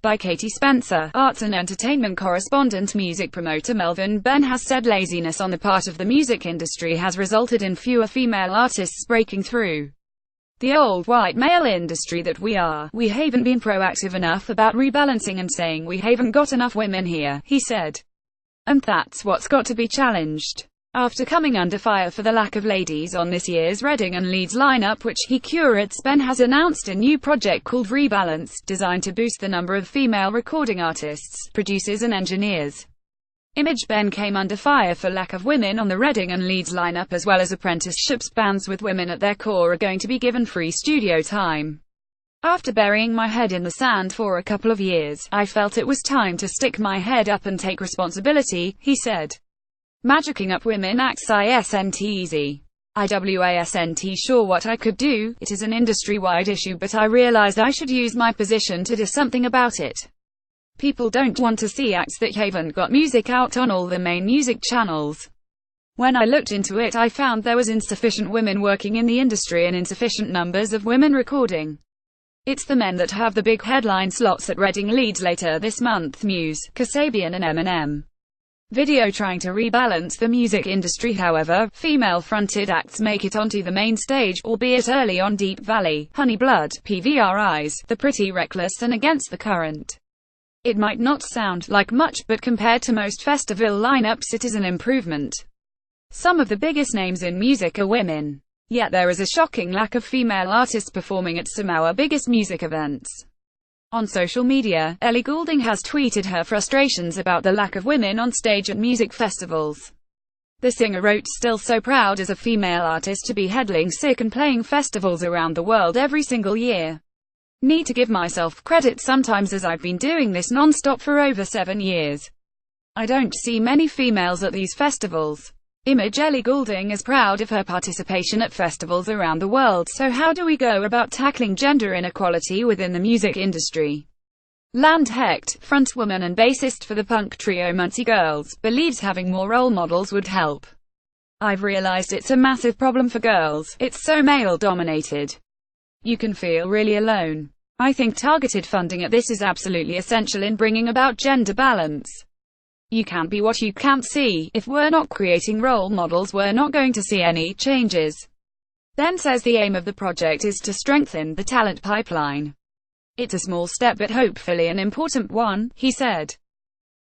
By Katie Spencer, arts and entertainment correspondent. Music promoter Melvin Benn has said laziness on the part of the music industry has resulted in fewer female artists breaking through. The old white male industry that we haven't been proactive enough about rebalancing and saying we haven't got enough women here, he said. And that's what's got to be challenged. After coming under fire for the lack of ladies on this year's Reading and Leeds lineup, which he curates, Ben has announced a new project called Rebalance, designed to boost the number of female recording artists, producers and engineers. Ben came under fire for lack of women on the Reading and Leeds lineup, as well as apprenticeships. Bands with women at their core are going to be given free studio time. After burying my head in the sand for a couple of years, I felt it was time to stick my head up and take responsibility, he said. Magicking up women acts isn't easy. I wasn't sure what I could do. It is an industry-wide issue, but I realized I should use my position to do something about it. People don't want to see acts that haven't got music out on all the main music channels. When I looked into it, I found there was insufficient women working in the industry and insufficient numbers of women recording. It's the men that have the big headline slots at Reading Leeds later this month. Muse, Kasabian and Eminem. Video. Trying to rebalance the music industry, however, female-fronted acts make it onto the main stage, albeit early on. Deep Valley, Honey Blood, PVRIs, The Pretty Reckless and Against the Current. It might not sound like much, but compared to most festival lineups it is an improvement. Some of the biggest names in music are women. Yet there is a shocking lack of female artists performing at some of our biggest music events. On social media, Ellie Goulding has tweeted her frustrations about the lack of women on stage at music festivals. The singer wrote, "Still so proud as a female artist to be headlining sick and playing festivals around the world every single year. Need to give myself credit sometimes, as I've been doing this non-stop for over 7 years. I don't see many females at these festivals." Ellie Goulding is proud of her participation at festivals around the world, so how do we go about tackling gender inequality within the music industry? Land Hecht, frontwoman and bassist for the punk trio Muncie Girls, believes having more role models would help. "I've realized it's a massive problem for girls. It's so male-dominated. You can feel really alone. I think targeted funding at this is absolutely essential in bringing about gender balance. You can't be what you can't see. If we're not creating role models, we're not going to see any changes." Then says the aim of the project is to strengthen the talent pipeline. "It's a small step but hopefully an important one," he said.